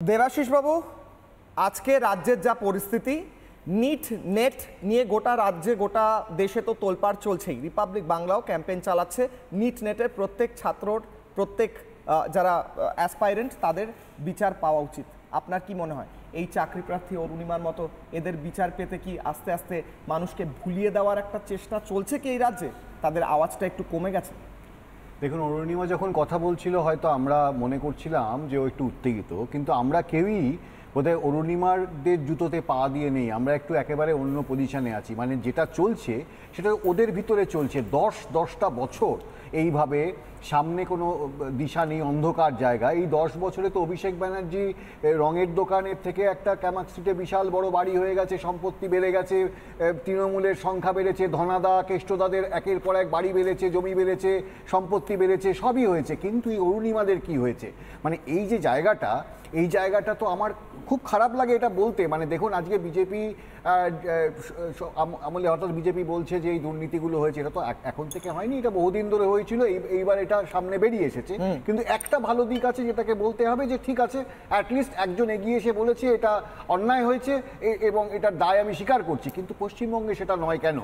দেবাশিস বাবু, আজকে রাজ্যের যা পরিস্থিতি, নিট নেট নিয়ে গোটা রাজ্যে গোটা দেশে তো তোলপাড় চলছেই। রিপাবলিক বাংলাও ক্যাম্পেইন চালাচ্ছে নিট নেটের প্রত্যেক ছাত্রর, প্রত্যেক যারা অ্যাসপাইরেন্ট তাদের বিচার পাওয়া উচিত। আপনার কি মনে হয় এই চাকরি প্রার্থী অরুণিমার মতো এদের বিচার পেতে কি আস্তে আস্তে মানুষকে ভুলিয়ে দেওয়ার একটা চেষ্টা চলছে কি এই রাজ্যে? তাদের আওয়াজটা একটু কমে গেছে? দেখুন, অরুণিমা যখন কথা বলছিল হয়তো আমরা মনে করছিলাম যে ও একটু উত্তেজিত, কিন্তু আমরা কেউই বোধহয় অরুণিমারদের জুতোতে পা দিয়ে নেই। আমরা একটু একেবারে অন্য পজিশনে আছি। মানে যেটা চলছে সেটা ওদের ভিতরে চলছে। 10টা বছর এইভাবে সামনে কোনো দিশা নেই, অন্ধকার জায়গা। এই 10 বছরে তো অভিষেক ব্যানার্জি রঙের দোকানের থেকে একটা ক্যামাক স্ট্রিটে বিশাল বড় বাড়ি হয়ে গেছে, সম্পত্তি বেড়ে গেছে, তৃণমূলের সংখ্যা বেড়েছে, ধনাদা কেষ্টদাদের একের পর এক বাড়ি বেড়েছে, জমি বেড়েছে, সম্পত্তি বেড়েছে, সবই হয়েছে। কিন্তু এই অরুণিমাদের কি হয়েছে? মানে এই যে জায়গাটা, এই জায়গাটা তো আমার খুব খারাপ লাগে এটা বলতে। মানে দেখুন, আজকে বিজেপি আমলে অর্থাৎ বিজেপি বলছে যে এই দুর্নীতিগুলো হয়েছে, এটা তো এখন থেকে হয়নি, এটা বহুদিন ধরে হয়েছিল। এইবার এটা সামনে বেরিয়ে এসেছে। কিন্তু একটা ভালো দিক আছে যেটাকে বলতে হবে যে ঠিক আছে, অ্যাটলিস্ট একজন এগিয়ে এসে বলেছে এটা অন্যায় হয়েছে এবং এটার দায় আমি স্বীকার করছি। কিন্তু পশ্চিমবঙ্গে সেটা নয় কেন?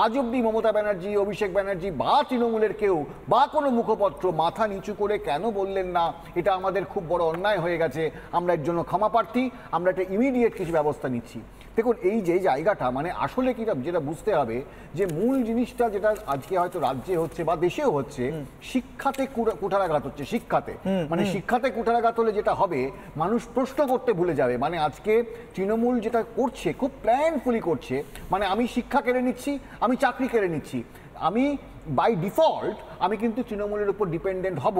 আজ অব্দি মমতা ব্যানার্জি, অভিষেক ব্যানার্জি বা তৃণমূলের কেউ বা কোনো মুখপত্র মাথা নিচু করে কেন বললেন না এটা আমাদের খুব বড় অন্যায় হয়ে গেছে, আমরা এর জন্য ক্ষমা প্রার্থী, আমরা একটা ইমিডিয়েট কিছু ব্যবস্থা নিচ্ছি? দেখুন, এই যে জায়গাটা, মানে আসলে কি যেটা বুঝতে হবে যে মূল জিনিসটা যেটা আজকে হয়তো রাজ্যে হচ্ছে বা দেশেও হচ্ছে, শিক্ষাতে কুঠারাঘাত হচ্ছে। শিক্ষাতে মানে শিক্ষাতে কুঠারাঘাত হলে যেটা হবে, মানুষ প্রশ্ন করতে ভুলে যাবে। মানে আজকে তৃণমূল যেটা করছে খুব প্ল্যানফুলি করছে, মানে আমি শিক্ষা কেড়ে নিচ্ছি, আমি চাকরি কেড়ে নিচ্ছি, আমি বাই ডিফল্ট আমি কিন্তু তৃণমূলের উপর ডিপেন্ডেন্ট হব।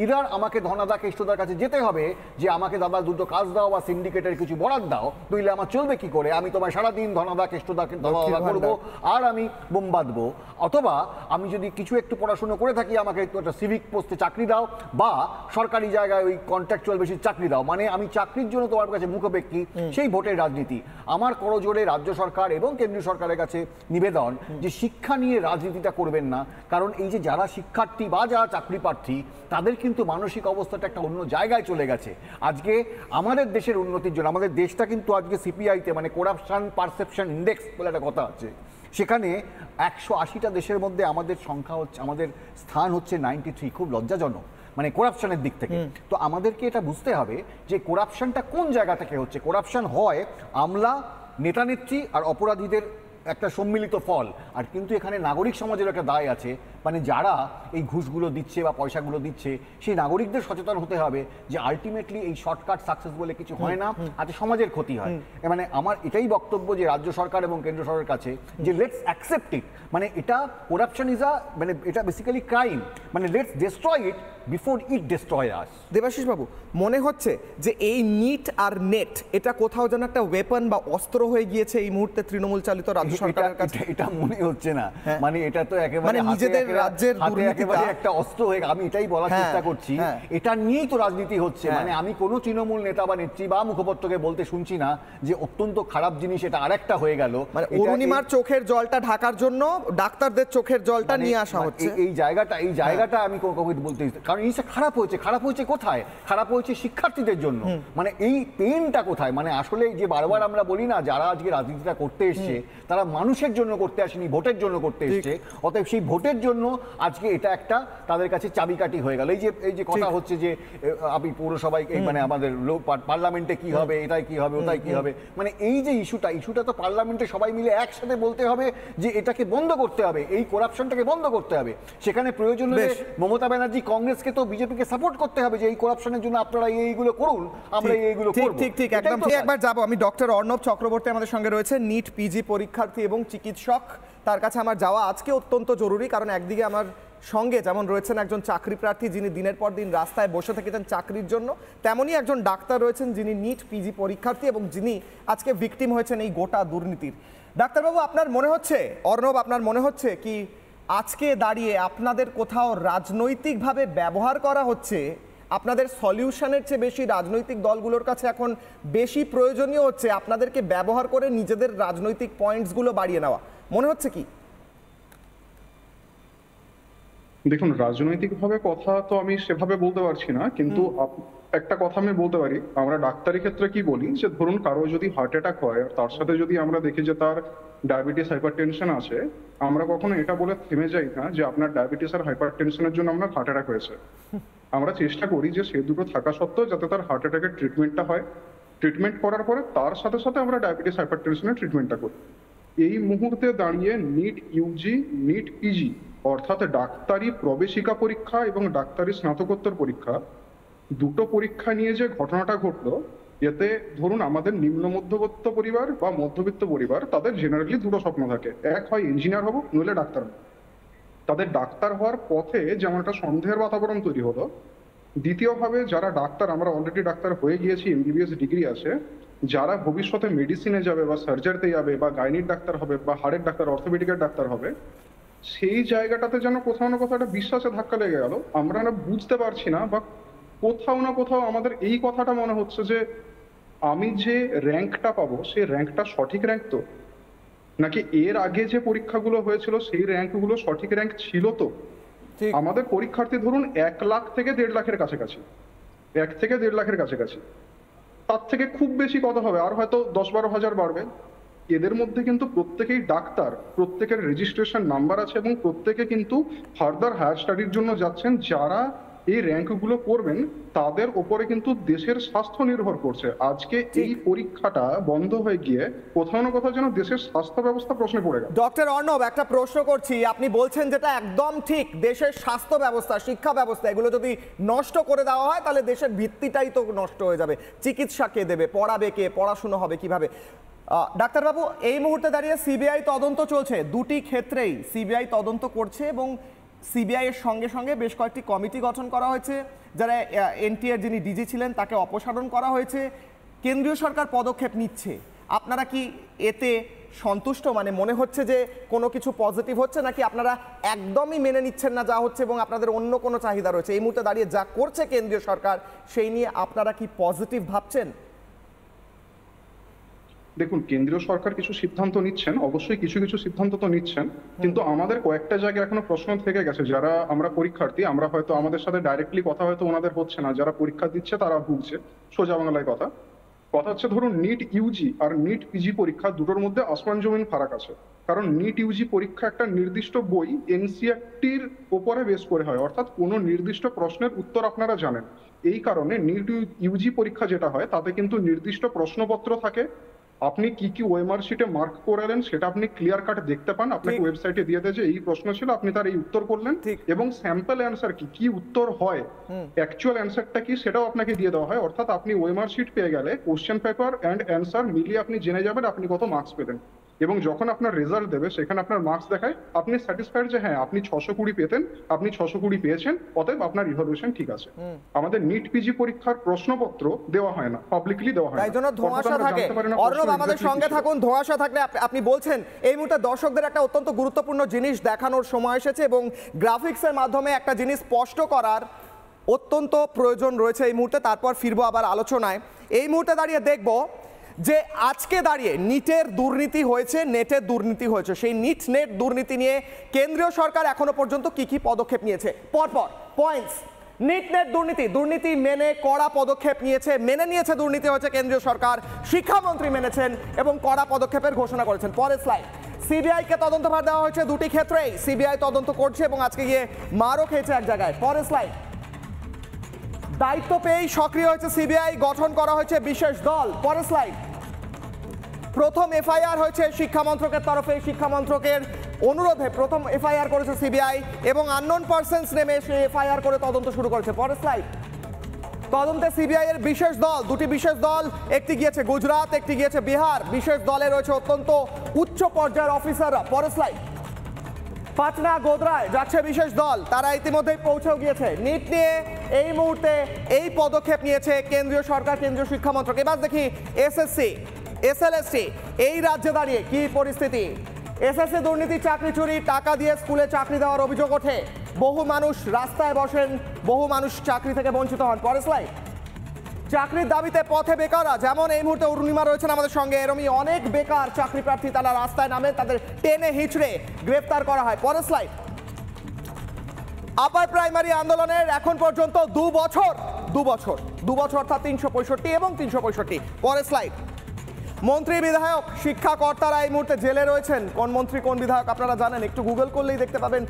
ইদার আমাকে ধনাদা কেষ্টদার কাছে যেতে হবে যে আমাকে দাদা দুটো কাজ দাও বা সিন্ডিকেটের কিছু বরাদ দাও, নইলে আমার চলবে কি করে? আমি তোমায় সারাদিন ধনাদা কেষ্টদাকে ধনাদা করবো আর আমি বোম বাঁধবো। অথবা আমি যদি কিছু একটু পড়াশুনো করে থাকি, আমাকে একটু একটা সিভিক পোস্টে চাকরি দাও বা সরকারি জায়গায় ওই কন্ট্রাকচুয়াল বেশি চাকরি দাও। মানে আমি চাকরির জন্য তোমার কাছে মুখোপেক্ষী। সেই ভোটের রাজনীতি। আমার করজোড়ে রাজ্য সরকার এবং কেন্দ্রীয় সরকারের কাছে নিবেদন যে শিক্ষা নিয়ে রাজনীতিটা করবেন না। কারণ এই যে যারা শিক্ষার্থী বা যারা চাকরি প্রার্থী, তাদের কিন্তু মানসিক অবস্থাটা একটা অন্য জায়গায় চলে গেছে। আজকে আমাদের দেশের উন্নতির জন্য, আমাদের দেশটা কিন্তু আজকে সিপিআইতে মানে করাপশন পারসেপশন ইন্ডেক্স বলে একটা কথা আছে, সেখানে 180টা দেশের মধ্যে আমাদের সংখ্যা হচ্ছে, আমাদের স্থান হচ্ছে 93। খুব লজ্জাজনক মানে করাপশনের দিক থেকে। তো আমাদেরকে এটা বুঝতে হবে যে করাপশনটা কোন জায়গা থেকে হচ্ছে। করাপশন হয় আমলা, নেতা নেত্রী আর অপরাধীদের একটা সম্মিলিত ফল। আর কিন্তু এখানে নাগরিক সমাজের একটা দায় আছে, মানে যারা এই ঘুষগুলো দিচ্ছে বা পয়সাগুলো দিচ্ছে, সেই নাগরিকদের সচেতন হতে হবে যে আলটিমেটলি এই শর্টকাট সাকসেস বলে কিছু হয় না, আজকে সমাজের ক্ষতি হয়। মানে আমার এটাই বক্তব্য যে রাজ্য সরকার এবং কেন্দ্র সরকারের কাছে যে লেটস অ্যাকসেপ্ট ইট। মানে এটা করাপশন ইজ মানে এটা বেসিক্যালি ক্রাইম, মানে let's destroy it before it destroy us. Debashish babu, মনে হচ্ছে যে এই নিট আর নেট এটা কোথাও যেন একটা ওয়েপন বা অস্ত্র হয়ে গিয়েছে এই মুহূর্তে তৃণমূল চালিত রাজ্য সরকারের কাছে। এটা মনে হচ্ছে না, মানে এটা তো একেবারে নিজেদের রাজ্যের একেবারে একটা অস্ত্র হয়ে, আমি এটাই বলার চেষ্টা করছি, এটা নিয়েই তো রাজনীতি হচ্ছে। মানে আমি কোনো তৃণমূল নেতা বা নেত্রী বা মুখপত্রকে বলতে শুনছি না যে অত্যন্ত খারাপ জিনিস এটা আরেকটা হয়ে গেল। মানে অরুণিমার চোখের জলটা ঢাকার জন্য ডাক্তারদের চোখের জলটা নিয়ে আসা হচ্ছে। এই জায়গাটা আমি বলতে, কারণ জিনিসটা খারাপ হয়েছে কোথায়? খারাপ হয়েছে শিক্ষার্থীদের জন্য। মানে এই পেনটা কোথায়? মানে আসলে যে বারবার আমরা বলি না, যারা আজকে রাজনীতিটা করতে এসছে তারা মানুষের জন্য করতে আসেনি, ভোটের জন্য করতে এসছে। অতএব সেই ভোটের জন্য আজকে এটা একটা তাদের কাছে চাবিকাঠি হয়ে গেল। এই যে কথা হচ্ছে যে আপনি পৌরসভায় মানে আমাদের পার্লামেন্টে কি হবে, এটাই কি হবে, ওটাই কি হবে, মানে এই যে ইস্যুটা তো পার্লামেন্টে সবাই মিলে একসাথে বলতে হবে যে এটাকে বন্ধ করতে হবে, এই করাপশনটাকে বন্ধ করতে হবে। সেখানে প্রয়োজন হলে মমতা ব্যানার্জি কংগ্রেসকে তো বিজেপিকে সাপোর্ট করতে হবে যে এই করাপশনের জন্য আপনারা এইগুলো করুন, আমরা এইগুলো করব। ঠিক একদম। একবার যাবো আমি, ডক্টর অর্ণব চক্রবর্তী আমাদের সঙ্গে রয়েছে, নিট পিজি পরীক্ষার্থী এবং চিকিৎসক। তার কাছে আমার যাওয়া আজকে অত্যন্ত জরুরি, কারণ একদিকে আমার সঙ্গে যেমন রয়েছেন একজন চাকরি প্রার্থী যিনি দিনের পর দিন রাস্তায় বসে থেকেছেন চাকরির জন্য, তেমনই একজন ডাক্তার রয়েছেন যিনি নিট পিজি পরীক্ষার্থী এবং যিনি আজকে ভিকটিম হয়েছেন এই গোটা দুর্নীতির। ডাক্তারবাবু, আপনার মনে হচ্ছে, অর্ণব আপনার মনে হচ্ছে কি আজকে দাঁড়িয়ে আপনাদের কোথাও রাজনৈতিকভাবে ব্যবহার করা হচ্ছে? আপনাদের সলিউশনের চেয়ে বেশি রাজনৈতিক দলগুলোর কাছে এখন বেশি প্রয়োজনীয় হচ্ছে আপনাদেরকে ব্যবহার করে নিজেদের রাজনৈতিক পয়েন্টসগুলো বাড়িয়ে নেওয়া, মনে হচ্ছে কি? দেখুন, রাজনৈতিকভাবে কথা তো আমি সেভাবে বলতে পারছি না, কিন্তু একটা কথা আমি বলতে পারি। আমরা ডাক্তারি ক্ষেত্রে কি বলি, যে ধরুন কারো যদি হার্ট অ্যাটাক হয় আর তার সাথে যদি আমরা দেখি যে তার ডায়াবেটিস হাইপারটেনশন আছে, আমরা কখনো এটা বলে থেমে যাই না যে আপনার ডায়াবেটিস আর হাইপারটেনশনের জন্য আপনার হার্ট অ্যাটাক হয়েছে। আমরা চেষ্টা করি যে সে দুটো থাকা সত্ত্বেও যাতে তার হার্ট অ্যাটাকের ট্রিটমেন্টটা হয়, ট্রিটমেন্ট করার পরে তার সাথে সাথে আমরা ডায়াবেটিস হাইপারটেনশনের ট্রিটমেন্টটা করি। এই মুহূর্তে দাঁড়িয়ে নিট ইউজি, নিট পিজি অর্থাৎ ডাক্তারি প্রবেশিকা পরীক্ষা এবং ডাক্তারি স্নাতকোত্তর পরীক্ষা, দুটো পরীক্ষা নিয়ে যে ঘটনাটা ঘটলো, এতে ধরুন আমাদের নিম্ন মধ্যবিত্ত পরিবার বা মধ্যবিত্ত পরিবার, তাদের জেনারেলি দুটো স্বপ্ন থাকে, এক হয় ইঞ্জিনিয়ার হবো, নইলে ডাক্তার হবো। তাদের ডাক্তার হওয়ার পথে যেমন একটা সন্দেহের বাতাবরণ তৈরি হলো। দ্বিতীয়ভাবে যারা ডাক্তার, আমরা অলরেডি ডাক্তার হয়ে গিয়েছি, এমবিবিএস ডিগ্রি আছে, যারা ভবিষ্যতে মেডিসিনে যাবে বা সার্জারিতে যাবে বা গাইনির ডাক্তার হবে বা হাড়ের ডাক্তার, অর্থোপেডিকের ডাক্তার হবে, সেই জায়গাটাতে যেন কোথাও না কোথাও একটা বিশ্বাসে ধাক্কা লেগে গেল। আমরা না বুঝতে পারছি না, বা কোথাও না কোথাও আমাদের এই কথাটা মনে হচ্ছে যে আমি যে র্যাঙ্কটা পাবো সেই র্যাঙ্কটা সঠিক র্যাঙ্ক তো, নাকি এর আগে যে পরীক্ষাগুলো হয়েছিল সেই র্যাঙ্কগুলো সঠিক র্যাঙ্ক ছিল তো। আমাদের পরীক্ষার্থী ধরুন 1 লাখ থেকে 1.5 লাখের কাছাকাছি, 1 থেকে 1.5 লাখের কাছাকাছি, তার থেকে খুব বেশি কত হবে, আর হয়তো 10-12 হাজার বাড়বে। এদের মধ্যে কিন্তু প্রত্যেকেই ডাক্তার, প্রত্যেকের রেজিস্ট্রেশন নাম্বার আছে এবং প্রত্যেকে কিন্তু ফার্দার হায়ার স্টাডির জন্য যাচ্ছেন। যারা এই র্যাঙ্কগুলো করবেন তাদের ওপরে কিন্তু দেশের স্বাস্থ্য নির্ভর করছে। আজকে এই পরীক্ষাটা বন্ধ হয়ে গিয়ে কোথাও না কোথাও যেন দেশের স্বাস্থ্য ব্যবস্থা প্রশ্নে পড়ে গেল। ডক্টর অর্ণব, একটা প্রশ্ন করছি, আপনি বলছেন যেটা একদম ঠিক, দেশের স্বাস্থ্য ব্যবস্থা, শিক্ষা ব্যবস্থা এগুলো যদি নষ্ট করে দেওয়া হয় তাহলে দেশের ভিত্তিটাই তো নষ্ট হয়ে যাবে। চিকিৎসা কে দেবে, পড়াবে কে, পড়াশুনো হবে কিভাবে? ডাক্তারবাবু, এই মুহূর্তে দাঁড়িয়ে সিবিআই তদন্ত চলছে, দুটি ক্ষেত্রেই সিবিআই তদন্ত করছে এবং সিবিআই এর সঙ্গে সঙ্গে বেশ কয়েকটি কমিটি গঠন করা হয়েছে। যারা এনটিআর যিনি ডিজি ছিলেন তাকে অপসারণ করা হয়েছে। কেন্দ্রীয় সরকার পদক্ষেপ নিচ্ছে, আপনারা কি এতে সন্তুষ্ট? মানে মনে হচ্ছে যে কোনো কিছু পজিটিভ হচ্ছে, নাকি আপনারা একদমই মেনে নিচ্ছেন না যা হচ্ছে এবং আপনাদের অন্য কোনো চাহিদা রয়েছে? এই মুহূর্তে দাঁড়িয়ে যা করছে কেন্দ্রীয় সরকার সেই নিয়ে আপনারা কি পজিটিভ ভাবছেন? দেখুন, কেন্দ্রীয় সরকার কিছু সিদ্ধান্ত নিচ্ছেন, অবশ্যই কিছু কিছু সিদ্ধান্ত তো নিচ্ছেন, কিন্তু আমাদের কয়েকটা জায়গায় এখনো প্রশ্ন থেকে গেছে। যারা আমরা পরীক্ষার্থী, আমরা হয়তো আমাদের সাথে ডাইরেক্টলি কথা হয়তো ওনাদের হচ্ছে না, যারা পরীক্ষা দিচ্ছে তারা ভুগছে। সোজা বাংলায় কথা হচ্ছে, ধরুন নিট ইউজি আর নিট পিজি পরীক্ষা দুটোর মধ্যে আসমান জমিন ফারাক আছে। কারণ নিট ইউজি পরীক্ষা একটা নির্দিষ্ট বই এনসিইআরটির উপরে বেস করে হয়, অর্থাৎ কোনো নির্দিষ্ট প্রশ্নের উত্তর আপনারা জানেন। এই কারণে নিট ইউজি পরীক্ষা যেটা হয় তাতে কিন্তু নির্দিষ্ট প্রশ্নপত্র থাকে। আপনি কি কি ওএমআর শিটে মার্ক করালেন সেটা আপনি ক্লিয়ার কাট দেখতে পান। আপনাকে ওয়েবসাইটে দিয়ে দেয় যে এই প্রশ্ন ছিল, আপনি তার এই উত্তর করলেন, এবং স্যাম্পল অ্যান্সার কি কি উত্তর হয়, অ্যাকচুয়াল অ্যান্সারটা কি সেটাও আপনাকে দিয়ে দেওয়া হয়। অর্থাৎ আপনি ওএমআর শিট পেয়ে গেলে কোশ্চেন পেপার অ্যান্ড অ্যান্সার মিলিয়ে আপনি জেনে যাবেন আপনি কত মার্কস পেলেন। এবং যখন আপনার রেজাল্ট দেবে সেখানে আপনার মার্কস দেখায়, আপনি স্যাটিসফাইড যে হ্যাঁ আপনি 620 পেতেন, আপনি 620 পেয়েছেন, অতএব আপনার ইভালুয়েশন ঠিক আছে। আমাদের নিট পিজি পরীক্ষার প্রশ্নপত্র দেওয়া হয় না, পাবলিকলি দেওয়া হয় না, তাই জন্য ধোঁয়াশা থাকে। অর্ণব, আমাদের সঙ্গে থাকুন, ধোঁয়াশা থাকলে আপনি বলছেন এই মুহূর্তে দর্শকদের একটা অত্যন্ত গুরুত্বপূর্ণ জিনিস দেখানোর সময় এসেছে এবং গ্রাফিক্সের মাধ্যমে একটা জিনিস স্পষ্ট করার অত্যন্ত প্রয়োজন রয়েছে এই মুহূর্তে। তারপর ফিরবো আবার আলোচনায়। এই মুহূর্তে দাঁড়িয়ে দেখব যে আজকে দাঁড়িয়ে নিটের দুর্নীতি হয়েছে, নেটের দুর্নীতি হয়েছে। সেই নিট নেট দুর্নীতি নিয়ে কেন্দ্রীয় সরকার এখনো পর্যন্ত কি কি পদক্ষেপ নিয়েছে, পরপর পয়েন্টস। নিট নেট দুর্নীতি মেনে কড়া পদক্ষেপ নিয়েছে, মেনে নিয়েছে দুর্নীতি হয়েছে কেন্দ্রীয় সরকার, শিক্ষামন্ত্রী মেনেছেন এবং কড়া পদক্ষেপের ঘোষণা করেছেন। পরের স্লাইড। সিবিআইকে তদন্তভার দেওয়া হয়েছে দুটি ক্ষেত্রেই, সিবিআই তদন্ত করছে এবং আজকে গিয়ে মারও খেয়েছে এক জায়গায়। পরের স্লাইড। দায়িত্ব পেয়েই সক্রিয় হয়েছে সিবিআই, গঠন করা হয়েছে বিশেষ দল। পরের স্লাইড। প্রথম এফআইআর হয়েছে শিক্ষা মন্ত্রকের তরফে, শিক্ষা মন্ত্রকের অনুরোধে প্রথম এফআইআর করেছে সিবিআই এবং আননোন পারসনস নেমে সে এফআইআর করে তদন্ত শুরু করেছে। পরের স্লাইড। তদন্তে সিবিআই এর বিশেষ দল, দুটি বিশেষ দল, একটি গিয়েছে গুজরাট, একটি গিয়েছে বিহার। বিশেষ দলে রয়েছে অত্যন্ত উচ্চ পর্যায়ের অফিসাররা। পরের স্লাইড। পাটনা গোদরায় যাচ্ছে বিশেষ দল, তারা ইতিমধ্যেই পৌঁছেও গিয়েছে। নিট নিয়ে এই মুহূর্তে এই পদক্ষেপ নিয়েছে কেন্দ্রীয় সরকার, কেন্দ্রীয় শিক্ষা মন্ত্রক। এবার দেখি এসএসসি, এসএলএসটি এই রাজ্যে দাঁড়িয়ে কি পরিস্থিতি। এসএসসি দুর্নীতি, চাকরি চুরি, টাকা দিয়ে স্কুলে চাকরি দেওয়ার অভিযোগ ওঠে, বহু মানুষ রাস্তায় বসেন, বহু মানুষ চাকরি থেকে বঞ্চিত হন। পরের স্লাইড। চাকরির দাবিতে পথে বেকাররা, যেমন এই মুহূর্তে অরুণিমা রয়েছেন আমাদের সঙ্গে, এরকমই অনেক বেকার চাকরি প্রার্থী তারা রাস্তায় নামে, তাদের টেনে হিচড়ে গ্রেফতার করা হয়। পরের স্লাইড। আপার প্রাইমারি আন্দোলনের এখন পর্যন্ত 2 বছর অর্থাৎ 365 এবং 365। পরের স্লাইড। মন্ত্রী বিধায়ক শিক্ষা কর্তারা এই মুহূর্তে জেলে রয়েছেন। কোন মন্ত্রী কোন বিধায়ক আপনারা জানেন, একটু গুগল করলেই দেখতে পাবেন।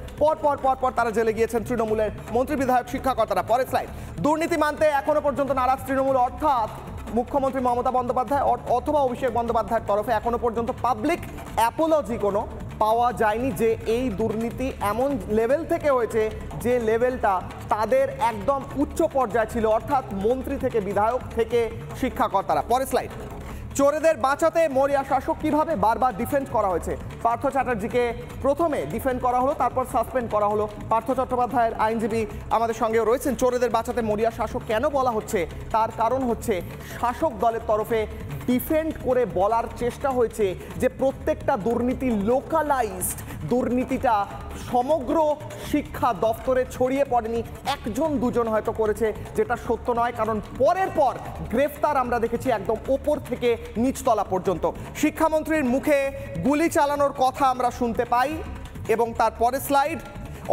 পর তারা জেলে গিয়েছেন তৃণমূলের মন্ত্রী বিধায়ক শিক্ষা কর্তারা। পরের স্লাইড। দুর্নীতি মানতে এখনো পর্যন্ত নারাজ তৃণমূল, অর্থাৎ মুখ্যমন্ত্রী মমতা বন্দ্যোপাধ্যায় অথবা অভিষেক বন্দ্যোপাধ্যায়ের তরফে এখনো পর্যন্ত পাবলিক অ্যাপোলজি কোনো পাওয়া যায়নি যে এই দুর্নীতি এমন লেভেল থেকে হয়েছে যে লেভেলটা তাদের একদম উচ্চ পর্যায়ে ছিল, অর্থাৎ মন্ত্রী থেকে বিধায়ক থেকে শিক্ষাকর্তারা। পরের স্লাইড। চোরেদের বাঁচাতে মরিয়া শাসক কিভাবে বারবার ডিফেন্ড করা হয়েছে। পার্থ চ্যাটার্জিকে প্রথমে ডিফেন্ড করা হলো, তারপর সাসপেন্ড করা হলো। পার্থ চট্টোপাধ্যায়ের আইনজীবী আমাদের সঙ্গেও রয়েছেন। চোরেদের বাঁচাতে মরিয়া শাসক কেন বলা হচ্ছে, তার কারণ হচ্ছে শাসক দলের তরফে ডিফেন্ড করে বলার চেষ্টা হয়েছে যে প্রত্যেকটা দুর্নীতি লোকালাইজড, দুর্নীতিটা সমগ্র শিক্ষা দপ্তরে ছড়িয়ে পড়েনি, একজন দুজন হয়তো করেছে, যেটা সত্য নয়। কারণ পরের পর গ্রেফতার আমরা দেখেছি একদম ওপর থেকে নিচতলা পর্যন্ত। শিক্ষামন্ত্রীর মুখে গুলি চালানোর কথা আমরা শুনতে পাই। এবং তার পরের স্লাইড।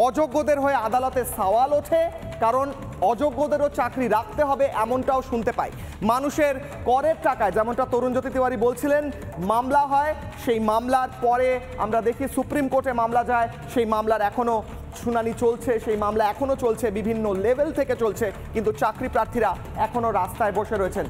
অযোগ্যদের হয়ে আদালতে সওয়াল ওঠে, কারণ অযোগ্যদেরও চাকরি রাখতে হবে এমনটাও শুনতে পাই। মানুষের করের টাকায়, যেমনটা তরুণজ্যোতি তিওয়ারি বলছিলেন, মামলা হয়, সেই মামলার পরে আমরা দেখি সুপ্রিম কোর্টে মামলা যায়, সেই মামলার এখনও শুনানি চলছে, সেই মামলা এখনও চলছে, বিভিন্ন লেভেল থেকে চলছে, কিন্তু চাকরি প্রার্থীরা এখনও রাস্তায় বসে রয়েছেন।